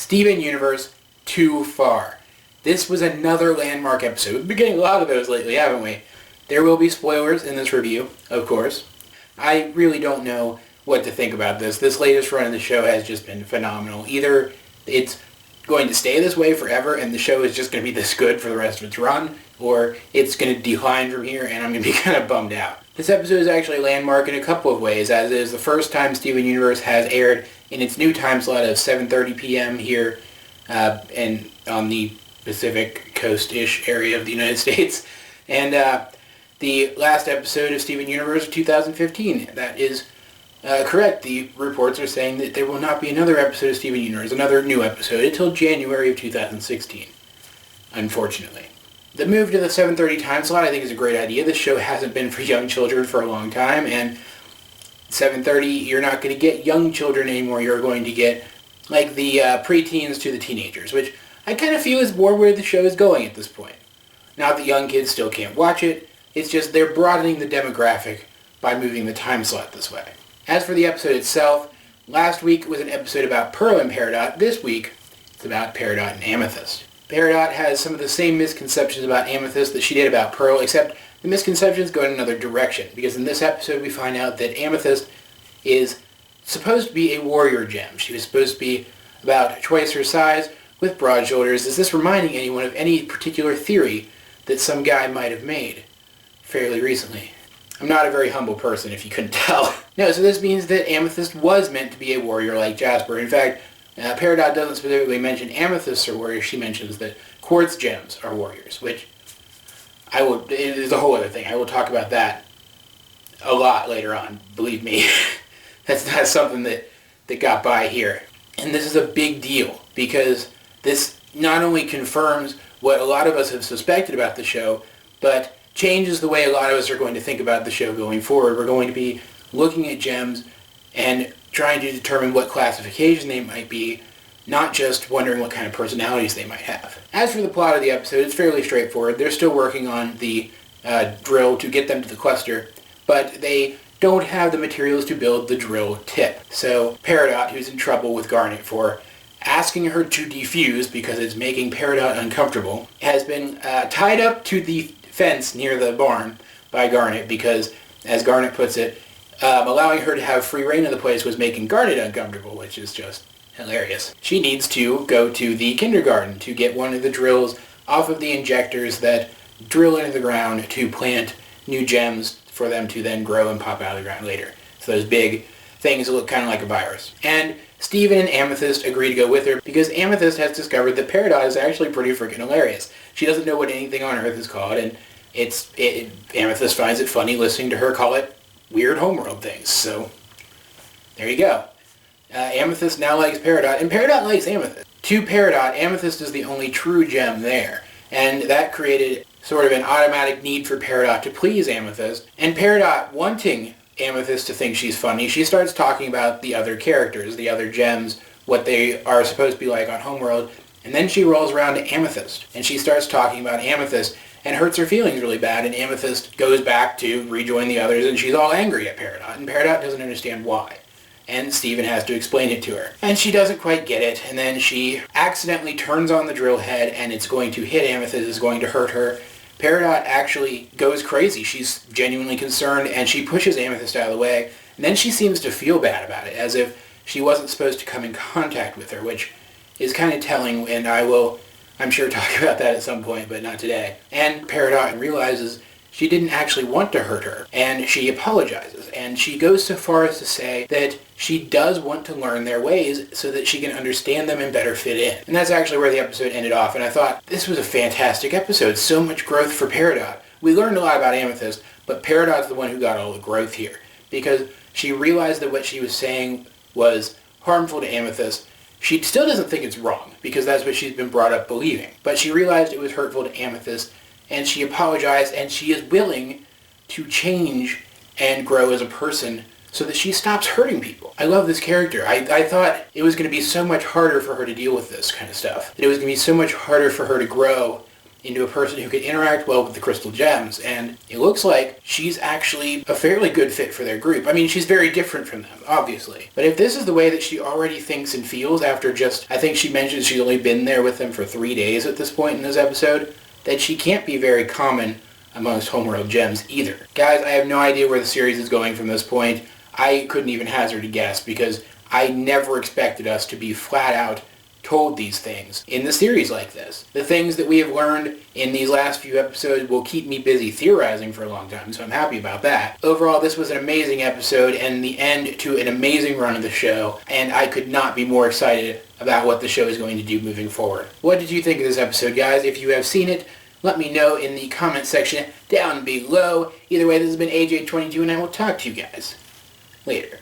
Steven Universe, Too Far. This was another landmark episode. We've been getting a lot of those lately, haven't we? There will be spoilers in this review, of course. I really don't know what to think about this. This latest run of the show has just been phenomenal. Either it's going to stay this way forever and the show is just going to be this good for the rest of its run, or it's going to decline from here and I'm going to be kind of bummed out. This episode is actually a landmark in a couple of ways, as it is the first time Steven Universe has aired in its new time slot of 7:30 p.m. here and on the Pacific Coast-ish area of the United States. And the last episode of Steven Universe of 2015. That is correct. The reports are saying that there will not be another episode of Steven Universe, another new episode, until January of 2016, unfortunately. The move to the 7:30 time slot I think is a great idea. This show hasn't been for young children for a long time, and 7:30, you're not going to get young children anymore. You're going to get like the preteens to the teenagers, which I kind of feel is more where the show is going at this point. Not that young kids still can't watch it, it's just they're broadening the demographic by moving the time slot this way. As for the episode itself, last week was an episode about Pearl and Peridot. This week, it's about Peridot and Amethyst. Peridot has some of the same misconceptions about Amethyst that she did about Pearl, except the misconceptions go in another direction, because in this episode we find out that Amethyst is supposed to be a warrior gem. She was supposed to be about twice her size, with broad shoulders. Is this reminding anyone of any particular theory that some guy might have made fairly recently? I'm not a very humble person, if you couldn't tell. No, so this means that Amethyst was meant to be a warrior like Jasper. In fact, Peridot doesn't specifically mention amethysts are warriors. She mentions that quartz gems are warriors, which it is a whole other thing. I will talk about that a lot later on, believe me. That's not something that got by here. And this is a big deal, because this not only confirms what a lot of us have suspected about the show, but changes the way a lot of us are going to think about the show going forward. We're going to be looking at gems and trying to determine what classification they might be, not just wondering what kind of personalities they might have. As for the plot of the episode, it's fairly straightforward. They're still working on the drill to get them to the cluster, but they don't have the materials to build the drill tip. So Peridot, who's in trouble with Garnet for asking her to defuse because it's making Peridot uncomfortable, has been tied up to the fence near the barn by Garnet because, as Garnet puts it, allowing her to have free reign of the place was making Garnet uncomfortable, which is just hilarious. She needs to go to the kindergarten to get one of the drills off of the injectors that drill into the ground to plant new gems for them to then grow and pop out of the ground later. So those big things that look kind of like a virus. And Steven and Amethyst agree to go with her because Amethyst has discovered that Peridot is actually pretty freaking hilarious. She doesn't know what anything on Earth is called, and Amethyst finds it funny listening to her call it weird homeworld things. So there you go. Amethyst now likes Peridot, and Peridot likes Amethyst. To Peridot, Amethyst is the only true gem there, and that created sort of an automatic need for Peridot to please Amethyst. And Peridot, wanting Amethyst to think she's funny, she starts talking about the other characters, the other gems, what they are supposed to be like on Homeworld, and then she rolls around to Amethyst, and she starts talking about Amethyst, and hurts her feelings really bad, and Amethyst goes back to rejoin the others, and she's all angry at Peridot, and Peridot doesn't understand why. And Steven has to explain it to her. And she doesn't quite get it, and then she accidentally turns on the drill head, and it's going to hit Amethyst, it's going to hurt her. Peridot actually goes crazy. She's genuinely concerned, and she pushes Amethyst out of the way, and then she seems to feel bad about it, as if she wasn't supposed to come in contact with her, which is kind of telling, and I will, I'm sure, talk about that at some point, but not today. And Peridot realizes she didn't actually want to hurt her, and she apologizes, and she goes so far as to say that she does want to learn their ways so that she can understand them and better fit in. And that's actually where the episode ended off, and I thought, this was a fantastic episode, so much growth for Peridot. We learned a lot about Amethyst, but Peridot's the one who got all the growth here, because she realized that what she was saying was harmful to Amethyst. She still doesn't think it's wrong, because that's what she's been brought up believing. But she realized it was hurtful to Amethyst, and she apologized, and she is willing to change and grow as a person so that she stops hurting people. I love this character. I thought it was going to be so much harder for her to deal with this kind of stuff. That it was going to be so much harder for her to grow into a person who could interact well with the crystal gems, and it looks like she's actually a fairly good fit for their group. I mean, she's very different from them, obviously. But if this is the way that she already thinks and feels after just, I think she mentioned she's only been there with them for 3 days at this point in this episode, that she can't be very common amongst Homeworld gems either. Guys, I have no idea where the series is going from this point. I couldn't even hazard a guess because I never expected us to be flat out told these things in the series like this. The things that we have learned in these last few episodes will keep me busy theorizing for a long time, so I'm happy about that. Overall, this was an amazing episode and the end to an amazing run of the show, and I could not be more excited about what the show is going to do moving forward. What did you think of this episode, guys? If you have seen it, let me know in the comment section down below. Either way, this has been AJ22, and I will talk to you guys later.